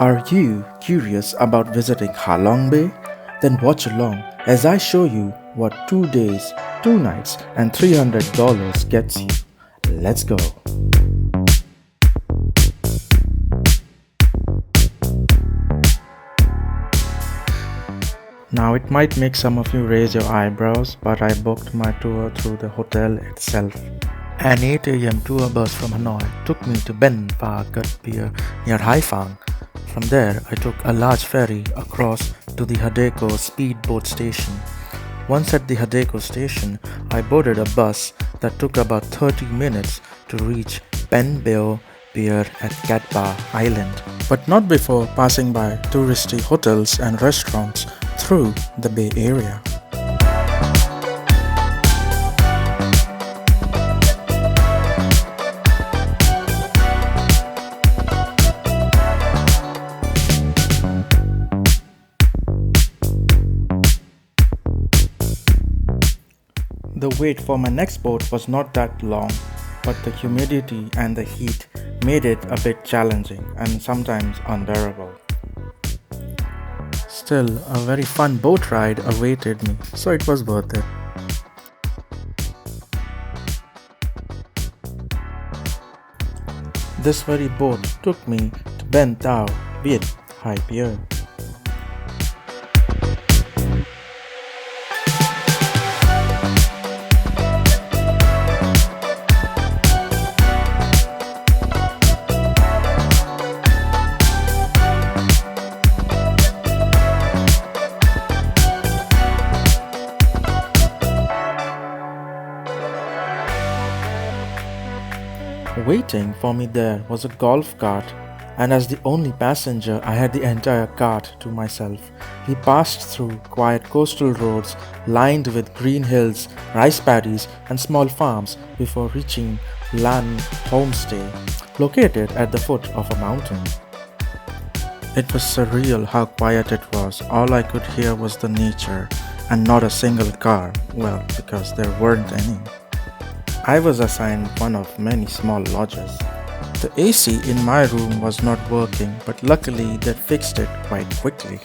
Are you curious about visiting Halong Bay? Then watch along as I show you what 2 days, 2 nights, and $300 gets you. Let's go. Now it might make some of you raise your eyebrows, but I booked my tour through the hotel itself. An 8 a.m. tour bus from Hanoi took me to Ben Pha Gut Pier near Haiphong. From there, I took a large ferry across to the Hadeco speedboat station. Once at the Hadeco station, I boarded a bus that took about 30 minutes to reach Ben Bao Pier at Cat Ba Island, but not before passing by touristy hotels and restaurants through the Bay Area. The wait for my next boat was not that long, but the humidity and the heat made it a bit challenging and sometimes unbearable. Still, a very fun boat ride awaited me, so it was worth it. This very boat took me to Ben Tao Viet Hai Pier. Waiting for me there was a golf cart, and as the only passenger, I had the entire cart to myself. We passed through quiet coastal roads lined with green hills, rice paddies, and small farms before reaching Lan Homestay, located at the foot of a mountain. It was surreal how quiet it was. All I could hear was the nature, and not a single car, well, because there weren't any. I was assigned one of many small lodges. The AC in my room was not working, but luckily they fixed it quite quickly.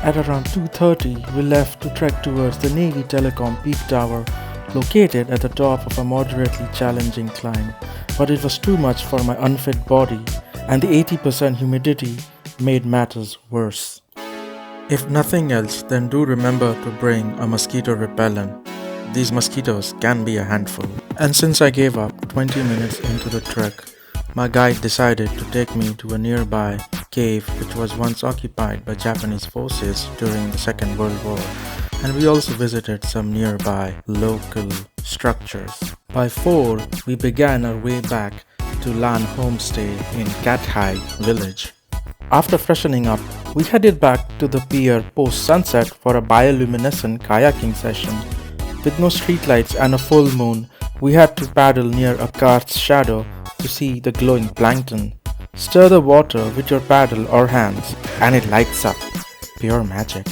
At around 2:30, we left to trek towards the Navy Telecom Peak Tower, located at the top of a moderately challenging climb, but it was too much for my unfit body, and the 80% humidity made matters worse. If nothing else, then do remember to bring a mosquito repellent. These mosquitoes can be a handful. And since I gave up 20 minutes into the trek, my guide decided to take me to a nearby cave which was once occupied by Japanese forces during the Second World War, and we also visited some nearby local structures. By 4, we began our way back to Lan Homestay in Cat Hai village. After freshening up, we headed back to the pier post-sunset for a bioluminescent kayaking session. With no streetlights and a full moon, we had to paddle near a cart's shadow to see the glowing plankton. Stir the water with your paddle or hands and it lights up. Pure magic.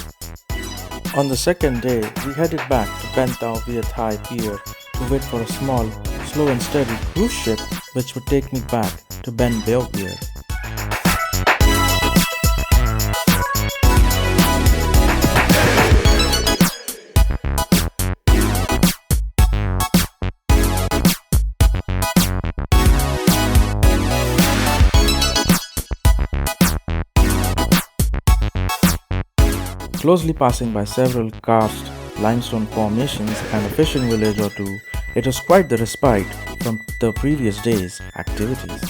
On the second day, we headed back to Ben Tao Viet Hai Pier to wait for a small, slow and steady cruise ship which would take me back to Ben Bao Pier. Closely passing by several karst limestone formations and a fishing village or two, it was quite the respite from the previous day's activities.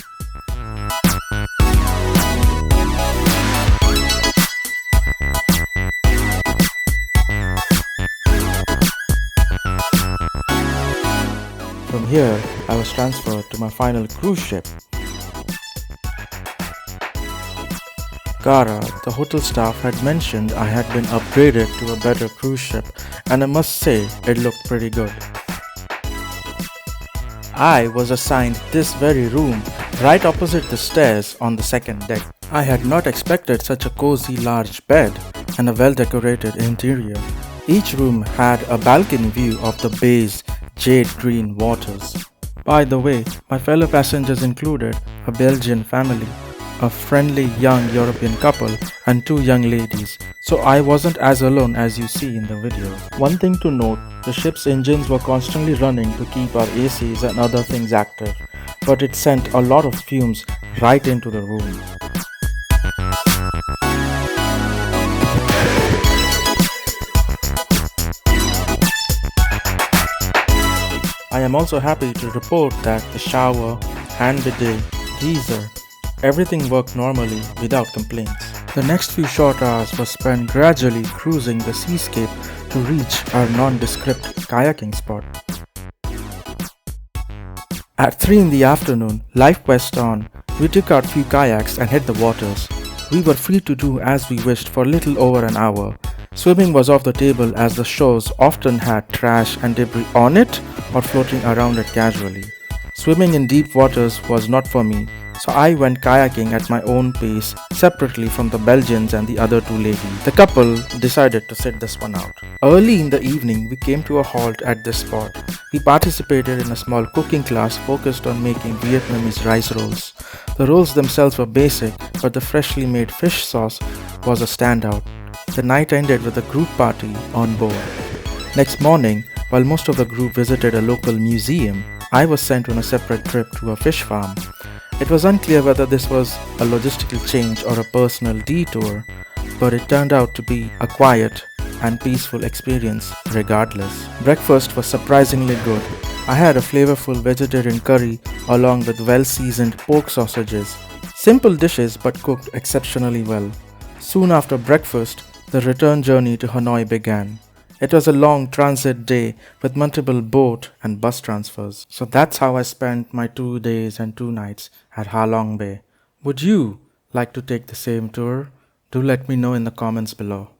From here, I was transferred to my final cruise ship. Gara, the hotel staff had mentioned I had been upgraded to a better cruise ship, and I must say it looked pretty good. I was assigned this very room right opposite the stairs on the second deck. I had not expected such a cozy large bed and a well-decorated interior. Each room had a balcony view of the bay's jade green waters. By the way, my fellow passengers included a Belgian family, a friendly young European couple and two young ladies, so I wasn't as alone as you see in the video. One thing to note, the ship's engines were constantly running to keep our ACs and other things active, but it sent a lot of fumes right into the room. I am also happy to report that the shower, hand bidet, geyser, everything worked normally without complaints. The next few short hours were spent gradually cruising the seascape to reach our nondescript kayaking spot. At 3 in the afternoon, life quest on, we took out few kayaks and hit the waters. We were free to do as we wished for little over an hour. Swimming was off the table as the shores often had trash and debris on it or floating around it casually. Swimming in deep waters was not for me, so I went kayaking at my own pace separately from the Belgians and the other two ladies. The couple decided to sit this one out. Early in the evening, we came to a halt at this spot. We participated in a small cooking class focused on making Vietnamese rice rolls. The rolls themselves were basic, but the freshly made fish sauce was a standout. The night ended with a group party on board. Next morning, while most of the group visited a local museum, I was sent on a separate trip to a fish farm. It was unclear whether this was a logistical change or a personal detour, but it turned out to be a quiet and peaceful experience regardless. Breakfast was surprisingly good. I had a flavorful vegetarian curry along with well-seasoned pork sausages. Simple dishes but cooked exceptionally well. Soon after breakfast, the return journey to Hanoi began. It was a long transit day with multiple boat and bus transfers. So that's how I spent my 2 days and 2 nights at Ha Long Bay. Would you like to take the same tour? Do let me know in the comments below.